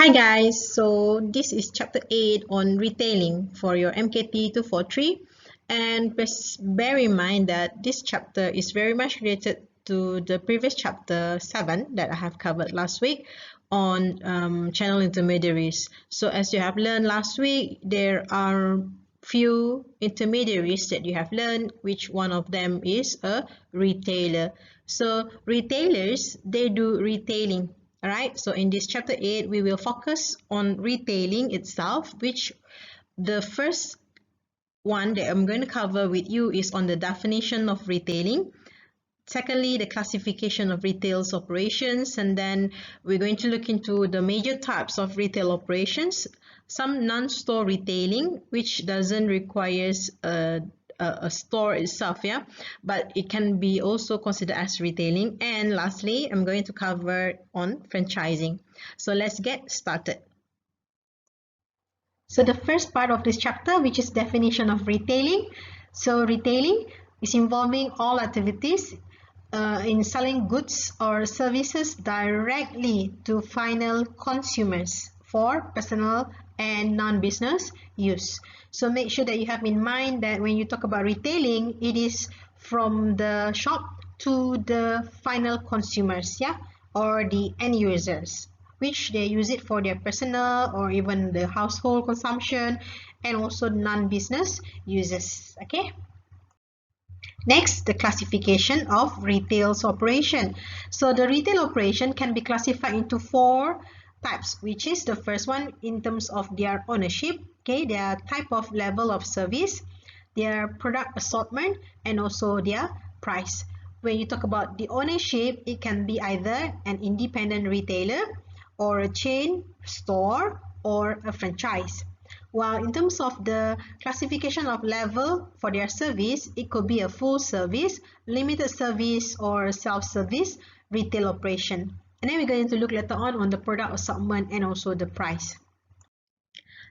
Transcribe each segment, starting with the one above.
Hi guys, so this is chapter 8 on retailing for your MKT243, and bear in mind that this chapter is very much related to the previous chapter 7 that I have covered last week on channel intermediaries. So as you have learned last week, there are few intermediaries that you have learned, which one of them is a retailer. So retailers, they do retailing. Alright, so in this chapter 8, we will focus on retailing itself, which the first one that I'm going to cover with you is on the definition of retailing. Secondly, the classification of retail operations, and then we're going to look into the major types of retail operations, some non-store retailing, which doesn't require a store itself, but it can be also considered as retailing. And lastly, I'm going to cover on franchising. So let's get started. So the first part of this chapter, which is definition of retailing. So retailing is involving all activities in selling goods or services directly to final consumers for personal and non-business use. So make sure that you have in mind that when you talk about retailing, it is from the shop to the final consumers, or the end users, which they use it for their personal or even the household consumption, and also non-business uses. Okay. Next, the classification of retail operation. So the retail operation can be classified into 4 types, which is the first one in terms of their ownership, okay, their type of level of service, their product assortment, and also their price. When you talk about the ownership, it can be either an independent retailer or a chain store or a franchise. While in terms of the classification of level for their service, it could be a full service, limited service, or self-service retail operation. And then we're going to look later on the product assortment and also the price.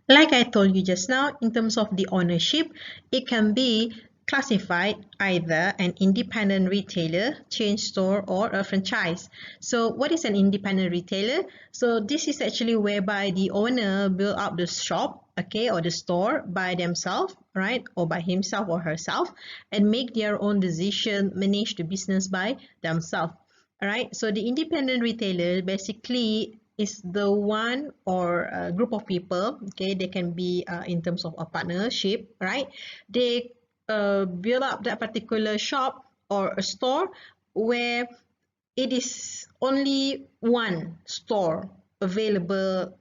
Like I told you just now, in terms of the ownership, it can be classified either an independent retailer, chain store, or a franchise. So what is an independent retailer? So this is actually whereby the owner build up the shop, okay, or the store by themselves, right, or by himself or herself, and make their own decision, manage the business by themselves. All right, so the independent retailer basically is the one or a group of people, okay, they can be in terms of a partnership, right? They build up that particular shop or a store where it is only one store available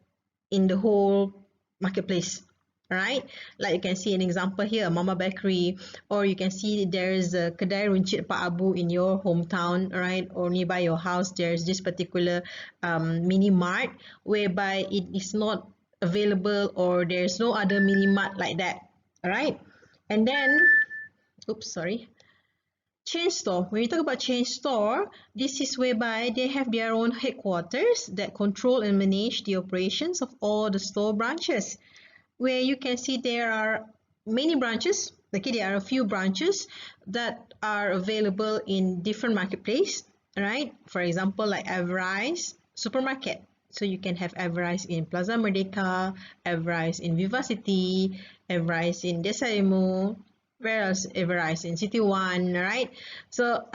in the whole marketplace. Right, like you can see an example here, Mama Bakery, or you can see there is a Kedai Runcit Pak Abu in your hometown, right, or nearby your house. There's this particular mini mart whereby it is not available, or there's no other mini mart like that. All right, and then, oops, sorry. Chain store. When you talk about chain store, this is whereby they have their own headquarters that control and manage the operations of all the store branches, where you can see there are many branches. Okay, there are a few branches that are available in different marketplace, right? For example, like Everrise supermarket. So you can have Everrise in Plaza Merdeka, Everrise in Vivacity, Everrise in Desa Ilmu, whereas Everrise in City One, right? So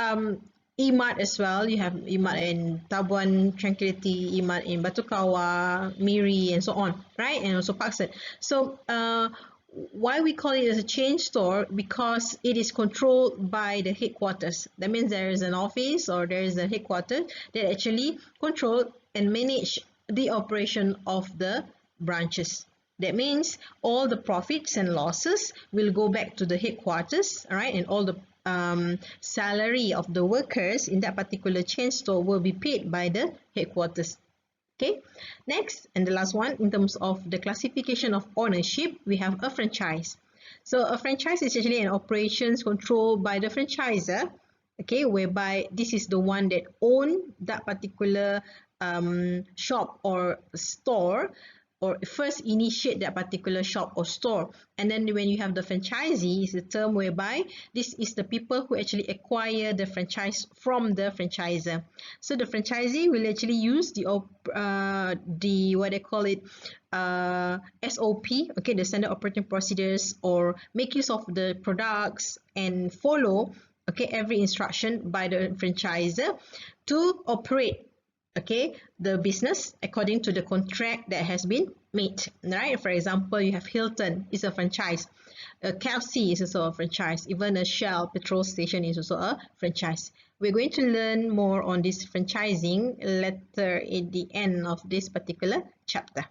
E-Mart as well. You have E-Mart in Tabuan Tranquility, E-Mart in Batu Kawah, Miri, and so on, right? And also Parkset. So why we call it as a chain store? Because it is controlled by the headquarters. That means there is an office or there is a headquarters that actually control and manage the operation of the branches. That means all the profits and losses will go back to the headquarters, all right, and all the salary of the workers in that particular chain store will be paid by the headquarters. Okay, next and the last one, in terms of the classification of ownership, we have a franchise. So a franchise is actually an operations controlled by the franchisor, okay, whereby this is the one that own that particular shop or store or first initiate that particular shop or store. And then when you have the franchisee, is the term whereby this is the people who actually acquire the franchise from the franchisor. So the franchisee will actually use the what they call it, SOP, okay, the standard operating procedures, or make use of the products and follow, okay, every instruction by the franchisor to operate, okay, the business according to the contract that has been made, right? For example, you have Hilton is a franchise, KFC is also a franchise, even a Shell petrol station is also a franchise. We're going to learn more on this franchising later at the end of this particular chapter.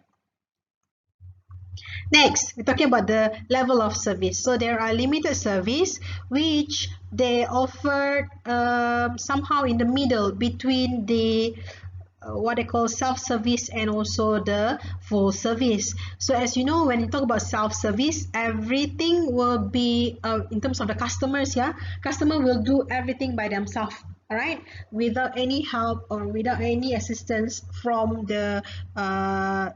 Next, we're talking about the level of service. So there are limited service which they offer somehow in the middle between the what they call self-service and also the full service. So as you know, when you talk about self-service, everything will be in terms of the customers, yeah, customer will do everything by themselves, all right, without any help or without any assistance from the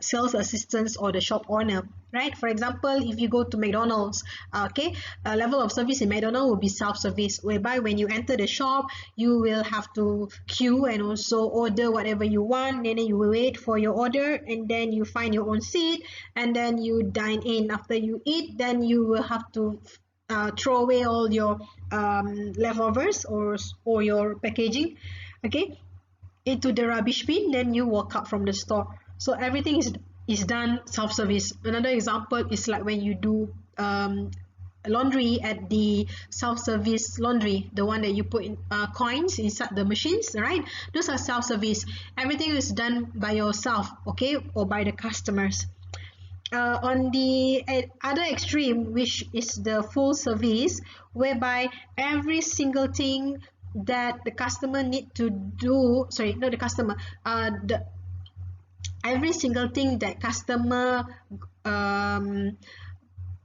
sales assistants or the shop owner, right? For example, if you go to McDonald's, okay, a level of service in McDonald's will be self-service, whereby when you enter the shop, you will have to queue and also order whatever you want, and then you will wait for your order, and then you find your own seat, and then you dine in. After you eat, then you will have to throw away all your leftovers or your packaging, okay, into the rubbish bin, then you walk out from the store. So everything is done self-service. Another example is like when you do laundry at the self-service laundry, the one that you put in coins inside the machines, right? Those are self-service. Everything is done by yourself, okay, or by the customers. On the other extreme, which is the full service, whereby every single thing that the customer need to do, sorry, not the customer, every single thing that customer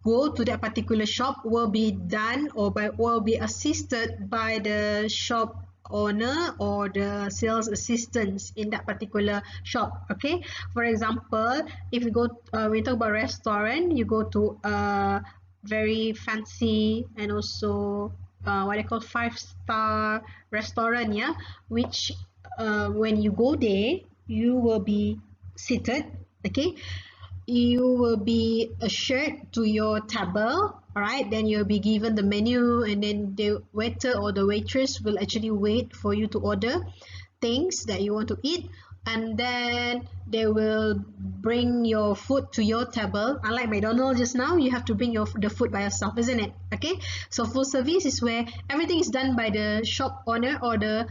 go to that particular shop will be done or will be assisted by the shop owner or the sales assistants in that particular shop, okay? For example, if you go we talk about restaurant, you go to a very fancy and also what they call 5-star restaurant, yeah, which when you go there, you will be seated, okay, you will be ushered to your table, all right, then you'll be given the menu, and then the waiter or the waitress will actually wait for you to order things that you want to eat, and then they will bring your food to your table. Unlike McDonald's just now, you have to bring the food by yourself, isn't it? Okay, so full service is where everything is done by the shop owner or the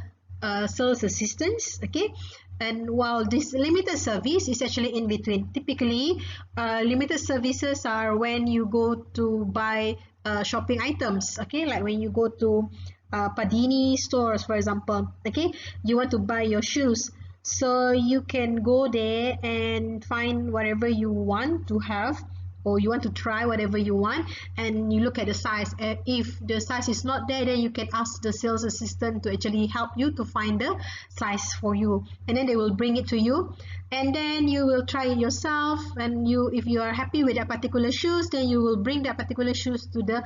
sales assistants, okay. And while this limited service is actually in between. Typically, limited services are when you go to buy shopping items, okay, like when you go to Padini stores, for example, okay, you want to buy your shoes, so you can go there and find whatever you want to have, or you want to try whatever you want, and you look at the size. If the size is not there, then you can ask the sales assistant to actually help you to find the size for you, and then they will bring it to you, and then you will try it yourself, and if you are happy with that particular shoes, then you will bring that particular shoes to the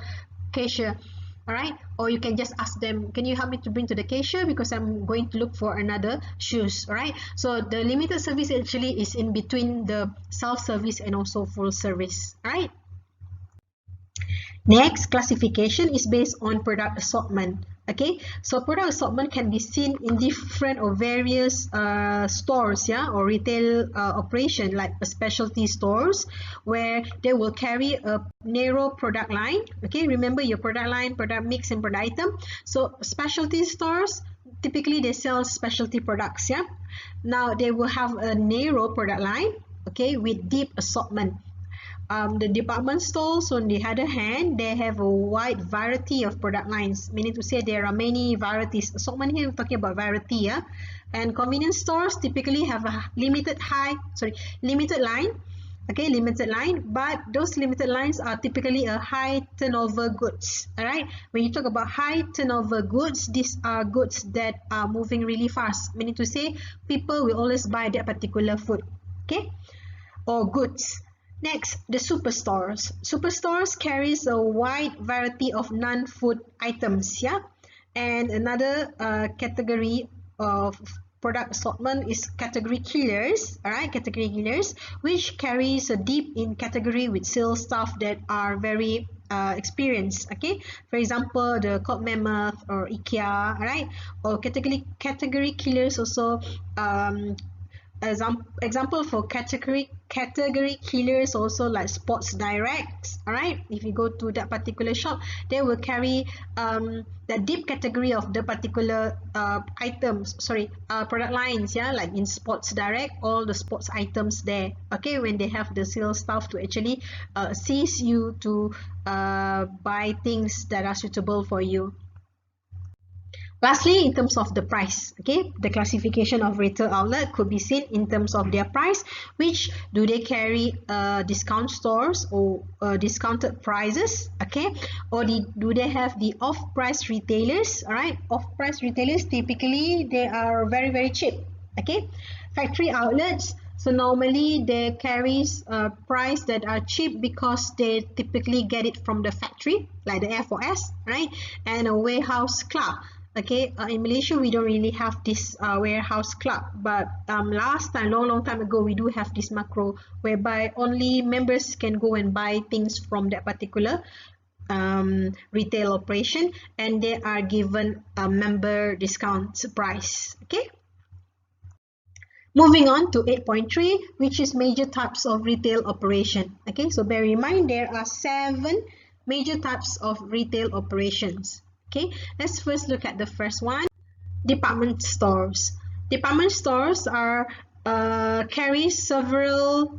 cashier, all right, or you can just ask them, can you help me to bring to the cashier because I'm going to look for another shoes, all right. So the limited service actually is in between the self-service and also full service, all right. Next, classification is based on product assortment. Okay, so product assortment can be seen in different or various stores, yeah, or retail operation, like a specialty stores where they will carry a narrow product line. Okay, remember your product line, product mix, and product item. So specialty stores, typically they sell specialty products, yeah. Now they will have a narrow product line, okay, with deep assortment. The department stores, on the other hand, they have a wide variety of product lines, meaning to say there are many varieties. Assortment here, we're talking about variety, yeah? And convenience stores typically have a limited line, okay, limited line, but those limited lines are typically a high turnover goods, all right? When you talk about high turnover goods, these are goods that are moving really fast, meaning to say people will always buy that particular food, okay? or goods. Next, the superstores. Superstores carries a wide variety of non-food items, yeah. And another category of product assortment is category killers, all right, category killers, which carries a deep in category with sales staff that are very experienced. Okay, for example, the Court Mammoth or IKEA, all right, or category killers also. Example for category killers also like Sports Direct. All right, if you go to that particular shop, they will carry the deep category of the particular product lines, yeah, like in Sports Direct, all the sports items there. Okay, when they have the sales staff to actually assist you to buy things that are suitable for you. Lastly, in terms of the price, okay, the classification of retail outlet could be seen in terms of their price. Which do they carry discount stores or discounted prices, okay, or do they have the off-price retailers? All right, off-price retailers typically they are very very cheap. Okay, factory outlets. So normally they carries a price that are cheap because they typically get it from the factory, like the F4S, right, and a warehouse club. Okay, in Malaysia we don't really have this warehouse club, but last time, long time ago, we do have this macro whereby only members can go and buy things from that particular retail operation, and they are given a member discount price. Okay. Moving on to 8.3, which is major types of retail operation. Okay, so bear in mind there are 7 major types of retail operations. Okay, let's first look at the first one, department stores. Department stores are carry several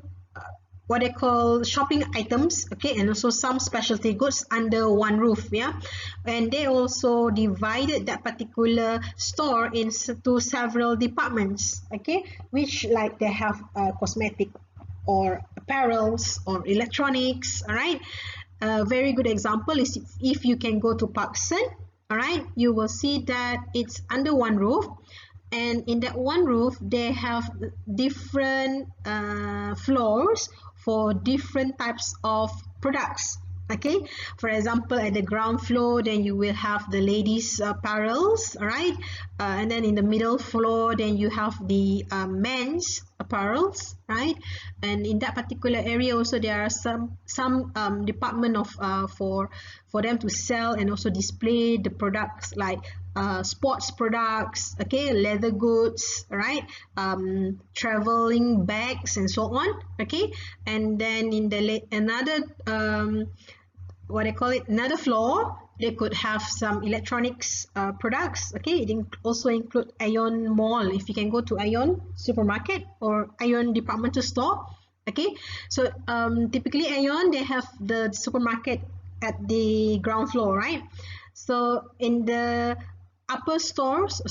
what they call shopping items, okay, and also some specialty goods under one roof, yeah, and they also divided that particular store into several departments, okay, which like they have cosmetic or apparels or electronics. All right, a very good example is if you can go to Parkson, all right, you will see that it's under one roof, and in that one roof they have different floors for different types of products. Okay, for example, at the ground floor then you will have the ladies apparels, all right, and then in the middle floor then you have the men's apparels, right, and in that particular area also there are some department of for them to sell and also display the products like sports products, okay, leather goods, right, traveling bags and so on. Okay, and then in the another another floor, they could have some electronics products. Okay, it also include Ion Mall. If you can go to Ion supermarket or Ion departmental store, okay, so typically Ion they have the supermarket at the ground floor, right? So in the upper floors,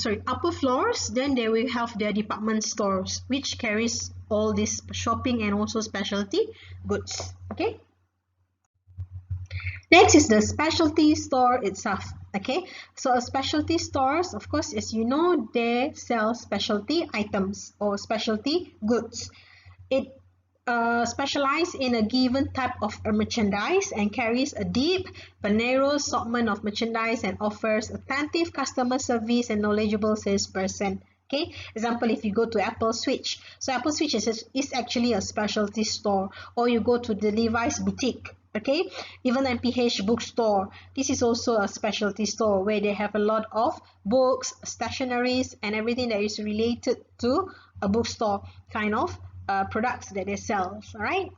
then they will have their department stores, which carries all this shopping and also specialty goods. Okay. Next is the specialty store itself. Okay, so a specialty stores, of course, as you know, they sell specialty items or specialty goods. It specializes in a given type of merchandise and carries a deep but narrow assortment of merchandise and offers attentive customer service and knowledgeable salesperson. Okay, example, if you go to Apple Switch, so Apple Switch is actually a specialty store, or you go to the Levi's boutique. Okay, even MPH bookstore, this is also a specialty store where they have a lot of books, stationeries, and everything that is related to a bookstore kind of products that they sell. All right.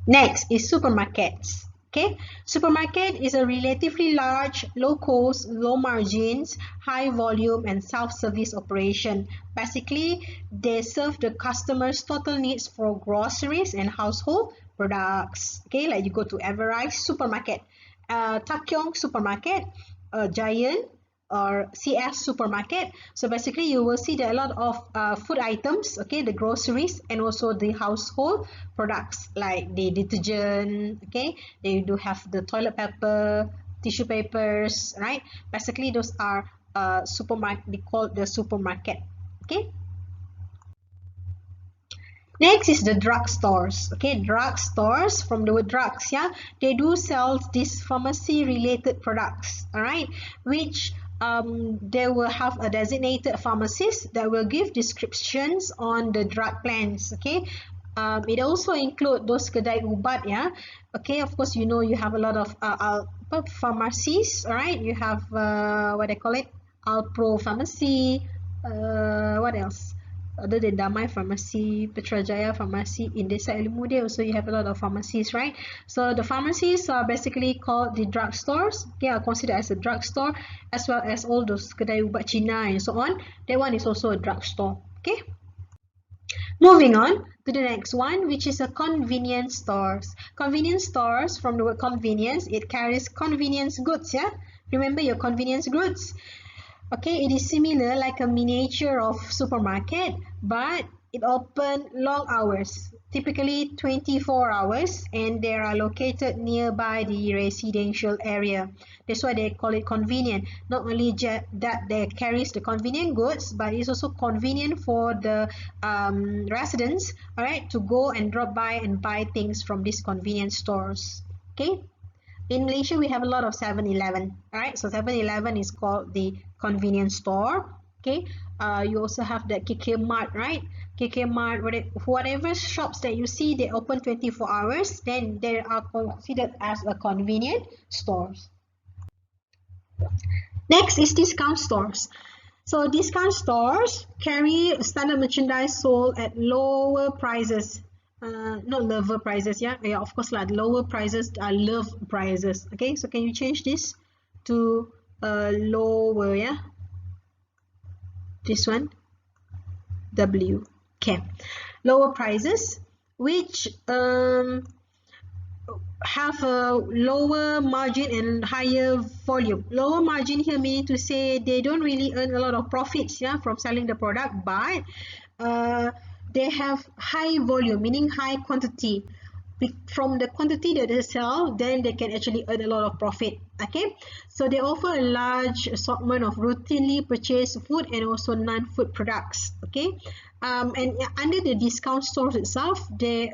Next is supermarkets. Okay, supermarket is a relatively large, low cost, low margins, high volume and self-service operation. Basically, they serve the customers' total needs for groceries and household products. Okay, like you go to Everrise supermarket, Takyong supermarket, Giant, or CS supermarket. So basically you will see there are a lot of food items, okay, the groceries and also the household products like the detergent, okay, they do have the toilet paper, tissue papers, right? Basically those are supermarket, they call the supermarket. Okay. Next is the drugstores. Okay, drugstores from the word drugs. Yeah, they do sell these pharmacy related products. All right, which they will have a designated pharmacist that will give descriptions on the drug plans. Okay, it also include those kedai ubat. Yeah, okay. Of course, you know you have a lot of pharmacies. All right, you have what they call it, Alpro Pharmacy. What else? Other than Damai Pharmacy, Petrajaya Pharmacy, in Desa Ilmu Muda also you have a lot of pharmacies, right? So the pharmacies are basically called the drugstores. They are considered as a drugstore, as well as all those kedai ubat Cina and so on. That one is also a drugstore. Okay. Moving on to the next one, which is a convenience stores. Convenience stores, from the word convenience, it carries convenience goods. Yeah, remember your convenience goods. Okay, it is similar like a miniature of supermarket, but it open long hours, typically 24 hours, and they are located nearby the residential area. That's why they call it convenient. Not only that they carries the convenient goods, but it's also convenient for the residents, all right, to go and drop by and buy things from these convenience stores. Okay. In Malaysia, we have a lot of 7-Eleven. All right, so 7-Eleven is called the convenience store. Okay, you also have the KK Mart, right? KK Mart, whatever shops that you see, they open 24 hours, then they are considered as a convenient stores. Next is discount stores. So discount stores carry standard merchandise sold at lower prices. Not lower prices, yeah, of course, like lower prices are love prices. Okay, so can you change this to lower? Yeah, this one, W. Okay, lower prices, which have a lower margin and higher volume. Lower margin here meaning to say they don't really earn a lot of profits, yeah, from selling the product, but they have high volume, meaning high quantity. From the quantity that they sell, then they can actually earn a lot of profit. Okay, so they offer a large assortment of routinely purchased food and also non-food products. Okay, and under the discount stores itself, they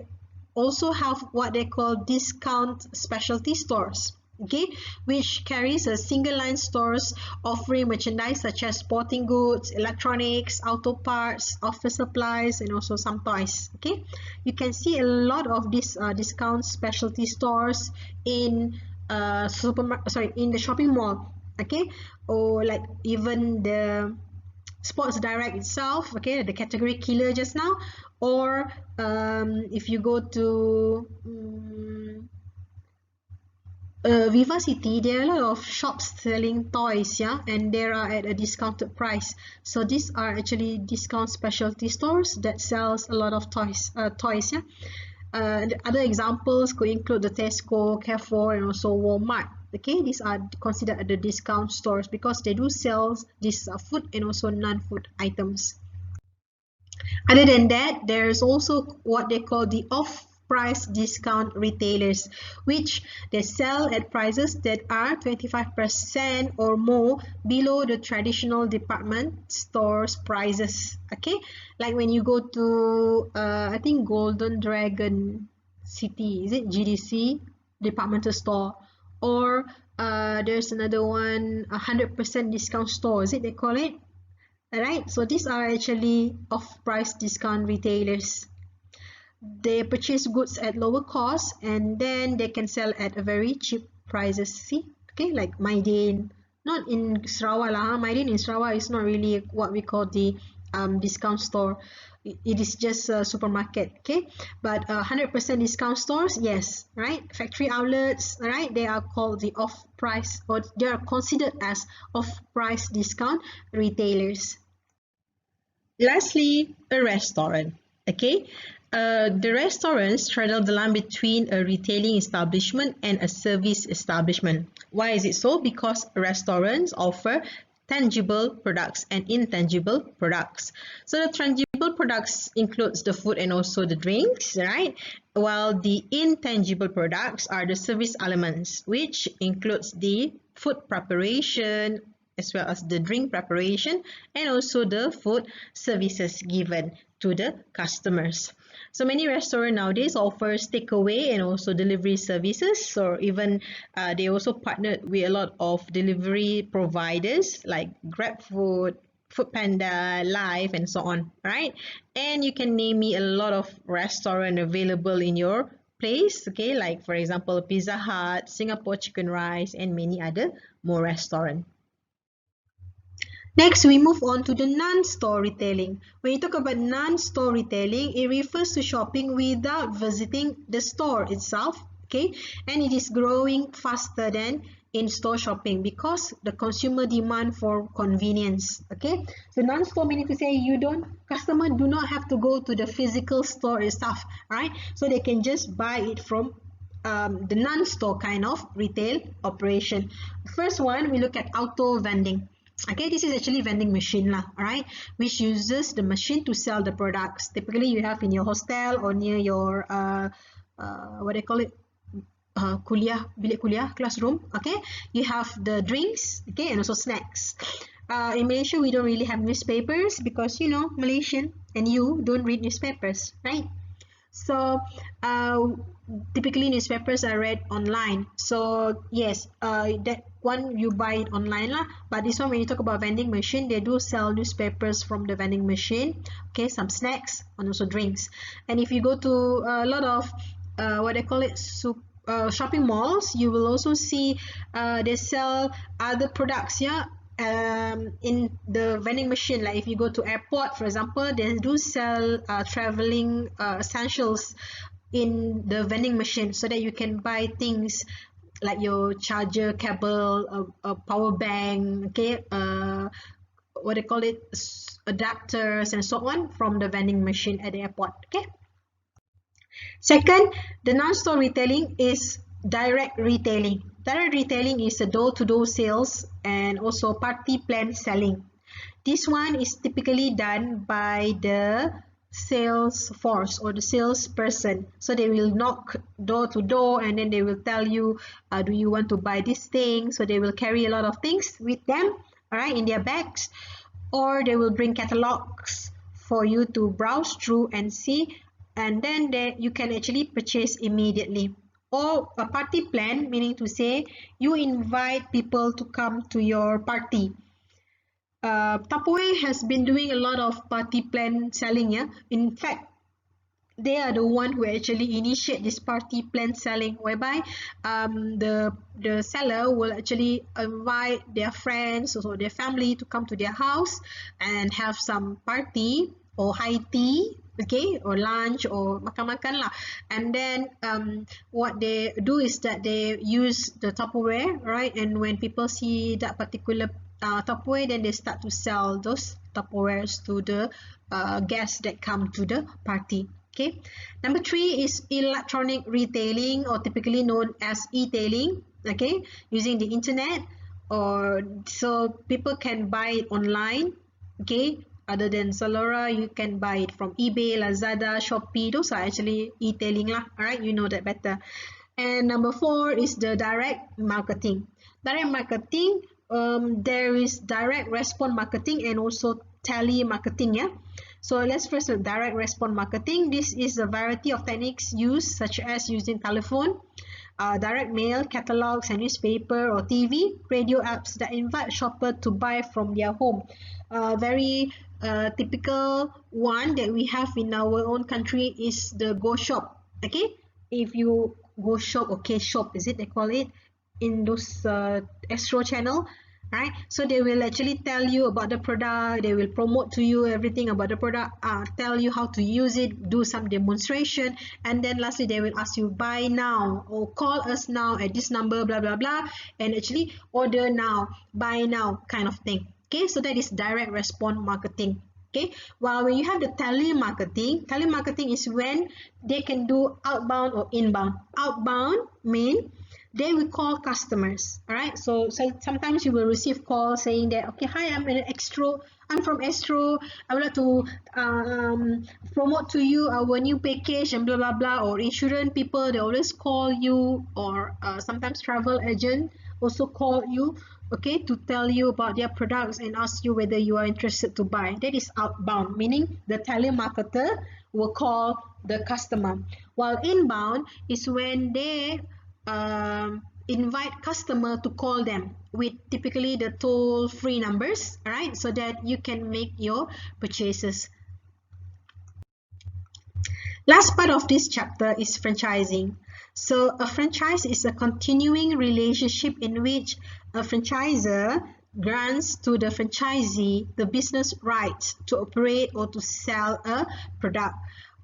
also have what they call discount specialty stores, okay, which carries a single line stores offering merchandise such as sporting goods, electronics, auto parts, office supplies, and also some toys. Okay, you can see a lot of these discount specialty stores in in the shopping mall. Okay, or like even the Sports Direct itself, okay, the category killer just now, or if you go to Viva City, there are a lot of shops selling toys, yeah, and they are at a discounted price. So these are actually discount specialty stores that sells a lot of toys, yeah. Other examples could include the Tesco, Carrefour, and also Walmart. Okay, these are considered the discount stores because they do sell these food and also non-food items. Other than that, there's also what they call the off-price discount retailers, which they sell at prices that are 25% or more below the traditional department stores prices. Okay, like when you go to I think Golden Dragon City, is it GDC departmental store, or there's another one, 100% discount store, is it they call it? Alright, so these are actually off-price discount retailers. They purchase goods at lower cost and then they can sell at a very cheap prices. See, okay, like Maidin, not in Sarawak lah. Maidin in Sarawak is not really what we call the discount store. It is just a supermarket, okay, but 100% discount stores, yes, right, factory outlets, right, they are called the off-price, or they are considered as off-price discount retailers. Lastly, a restaurant. Okay, the restaurants straddle the line between a retailing establishment and a service establishment. Why is it so? Because restaurants offer tangible products and intangible products. So the tangible products includes the food and also the drinks, right? While the intangible products are the service elements, which includes the food preparation, as well as the drink preparation and also the food services given. to the customers. So many restaurants nowadays offers takeaway and also delivery services, or even they also partnered with a lot of delivery providers like GrabFood, Foodpanda, Live, and so on, right? And you can name me a lot of restaurant available in your place, okay? Like for example, Pizza Hut, Singapore Chicken Rice, and many other more restaurants. Next, we move on to the non-store retailing. When you talk about non-store retailing, it refers to shopping without visiting the store itself, okay? And it is growing faster than in-store shopping because the consumer demand for convenience, okay? So non-store meaning to say customer do not have to go to the physical store itself, right? So they can just buy it from the non-store kind of retail operation. First one, we look at auto vending. Okay, this is actually vending machine lah, alright, which uses the machine to sell the products. Typically, you have in your hostel or near your what they call it, bilik kuliah, classroom. Okay, you have the drinks, okay, and also snacks. In Malaysia, we don't really have newspapers because Malaysian and you don't read newspapers, right? So typically newspapers are read online. So yes, that one you buy it online lah. But this one, when you talk about vending machine, they do sell newspapers from the vending machine. Okay, some snacks and also drinks. And if you go to a lot of what they call it, shopping malls, you will also see they sell other products, yeah. In the vending machine, like if you go to airport, for example, they do sell traveling essentials in the vending machine so that you can buy things like your charger cable, a power bank, okay, what they call it, adapters and so on from the vending machine at the airport. Okay. Second, the non-store retailing is direct retailing. Direct retailing is a door-to-door sales and also party plan selling. This one is typically done by the sales force or the salesperson. So they will knock door to door and then they will tell you, do you want to buy this thing? So they will carry a lot of things with them, all right, in their bags, or they will bring catalogs for you to browse through and see, and then you can actually purchase immediately. Or a party plan, meaning to say you invite people to come to your party. Tupperware has been doing a lot of party plan selling, yeah. In fact, they are the one who actually initiate this party plan selling, whereby the seller will actually invite their friends or their family to come to their house and have some party or high tea, okay, or lunch or makan-makan lah. And then what they do is that they use the Tupperware, right? And when people see that particular Tupperware, then they start to sell those Tupperwares to the guests that come to the party. Okay. Number 3 is electronic retailing, or typically known as e-tailing. Okay, using the internet, or so people can buy it online. Okay, other than Zalora, you can buy it from eBay, Lazada, Shopee. Those are actually e-tailing lah. Alright, you know that better. And number 4 is the direct marketing. Direct marketing, there is direct response marketing and also telemarketing, yeah. So let's first look direct response marketing. This is a variety of techniques used, such as using telephone, direct mail, catalogs and newspaper or TV, radio apps that invite shopper to buy from their home. Very typical one that we have in our own country is the Go Shop. Okay, if you Go Shop or K Shop, is it they call it in those Astro channel, right? So they will actually tell you about the product, they will promote to you everything about the product, tell you how to use it, do some demonstration, and then lastly they will ask you buy now or call us now at this number, blah blah blah, and actually order now, buy now kind of thing. Okay, so that is direct response marketing. Okay, while when you have the telemarketing is when they can do outbound or inbound. Outbound mean they will call customers. All right, so sometimes you will receive calls saying that, okay, hi, I'm from Astro, I would like to promote to you our new package and blah blah blah. Or insurance people, they always call you, or sometimes travel agent also call you okay, to tell you about their products and ask you whether you are interested to buy. That is outbound, meaning the telemarketer will call the customer, while inbound is when they invite customer to call them with typically the toll-free numbers, all right, so that you can make your purchases. Last part of this chapter is franchising. So a franchise is a continuing relationship in which a franchisor grants to the franchisee the business rights to operate or to sell a product.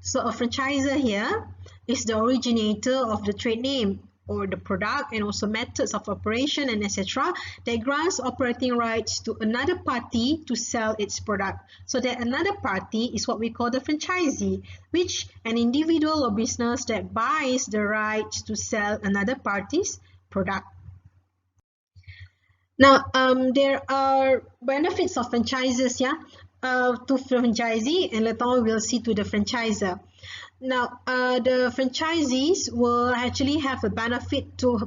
So a franchisor here is the originator of the trade name or the product and also methods of operation and etc. that grants operating rights to another party to sell its product. So that another party is what we call the franchisee, which an individual or business that buys the rights to sell another party's product. Now, there are benefits of franchises, to franchisee, and later on we'll see to the franchisor. Now, the franchisees will actually have a benefit to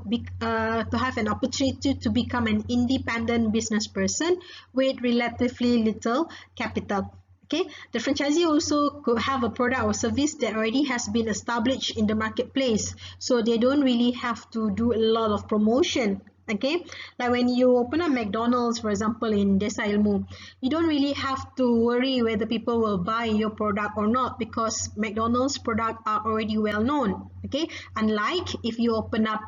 have an opportunity to become an independent business person with relatively little capital. Okay, the franchisee also could have a product or service that already has been established in the marketplace, so they don't really have to do a lot of promotion. Okay, like when you open a McDonald's, for example, in Desa Ilmu, you don't really have to worry whether people will buy your product or not because McDonald's product are already well known. Okay, unlike if you open up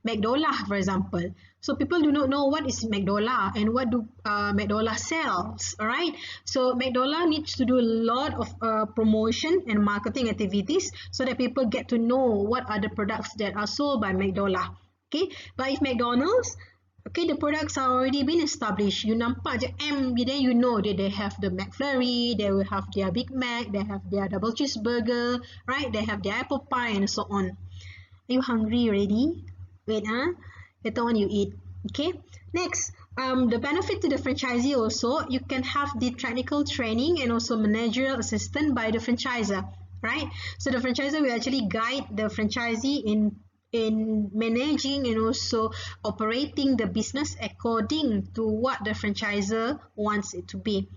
McDola, for example, so people do not know what is McDola and what do McDola sells. All right, so McDola needs to do a lot of promotion and marketing activities so that people get to know what are the products that are sold by McDola. Okay, but if McDonald's, okay, the products are already been established. You nampak je M, then you know that they have the McFlurry, they will have their Big Mac, they have their double cheeseburger, right? They have their apple pie and so on. Are you hungry already? Wait, later on you eat. Okay. Next, the benefit to the franchisee also, you can have the technical training and also managerial assistance by the franchisor, right? So the franchisor will actually guide the franchisee in managing and also operating the business according to what the franchisor wants it to be.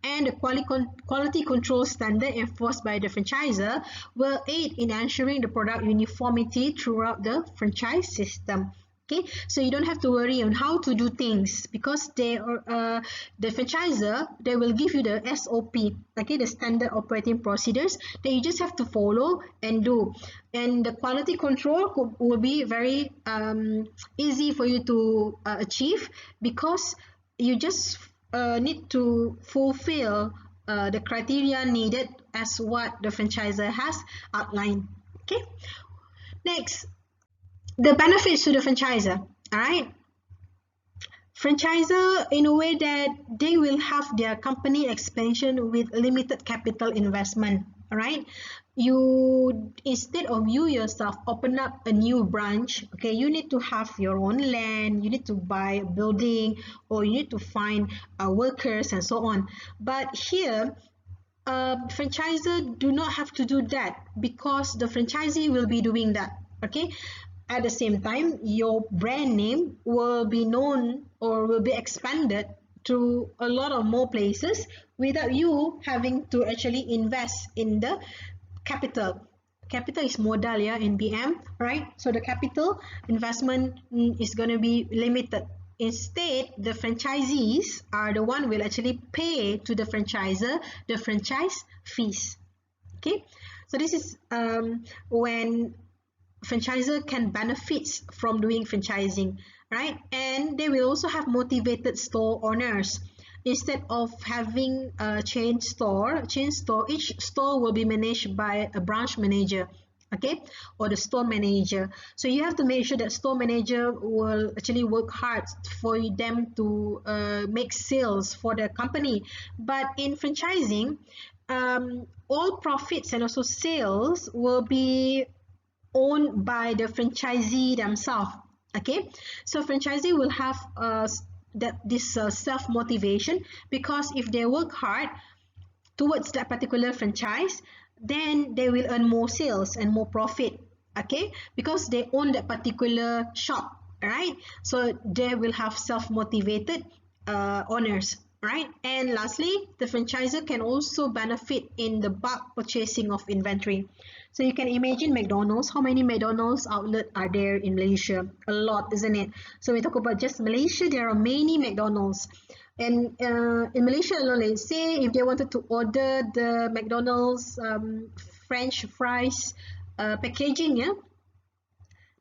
And the quality control standard enforced by the franchisor will aid in ensuring the product uniformity throughout the franchise system. Okay, so you don't have to worry on how to do things because they are the franchisor, they will give you the SOP, okay, the standard operating procedures that you just have to follow and do. And the quality control will be very easy for you to achieve because you just need to fulfill the criteria needed as what the franchisor has outlined. Okay, next, the benefits to the franchisor. All right, franchisor in a way that they will have their company expansion with limited capital investment. All right, you, instead of you yourself open up a new branch, okay, you need to have your own land, you need to buy a building, or you need to find workers and so on. But here franchisor do not have to do that because the franchisee will be doing that. Okay, at the same time, your brand name will be known or will be expanded to a lot of more places without you having to actually invest in the capital. Capital is modal, in BM, right? So the capital investment is going to be limited. Instead, the franchisees are the one will actually pay to the franchisor the franchise fees. Okay, so this is when franchisor can benefit from doing franchising, right? And they will also have motivated store owners. Instead of having a chain store, each store will be managed by a branch manager, okay, or the store manager. So you have to make sure that store manager will actually work hard for them to make sales for the company. But in franchising, all profits and also sales will be owned by the franchisee themselves. Okay, so franchisee will have this self-motivation because if they work hard towards that particular franchise, then they will earn more sales and more profit. Okay, because they own that particular shop. Right? So they will have self-motivated owners, right? And lastly, the franchisor can also benefit in the bulk purchasing of inventory. So you can imagine McDonald's. How many McDonald's outlets are there in Malaysia? A lot, isn't it? So we talk about just Malaysia, there are many McDonald's. And in Malaysia alone, let's say if they wanted to order the McDonald's French fries packaging, yeah,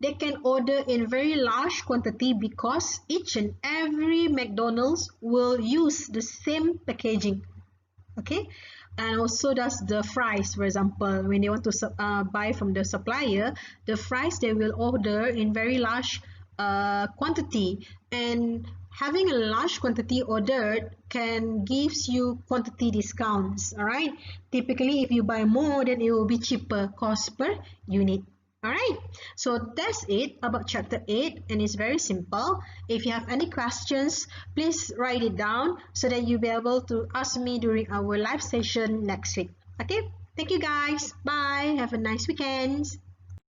they can order in very large quantity because each and every McDonald's will use the same packaging. Okay, and also does the fries, for example, when they want to buy from the supplier, the fries they will order in very large quantity, and having a large quantity ordered can gives you quantity discounts. All right, typically if you buy more, then it will be cheaper cost per unit. Alright, so that's it about chapter 8, and it's very simple. If you have any questions, please write it down so that you'll be able to ask me during our live session next week. Okay, thank you guys. Bye. Have a nice weekend.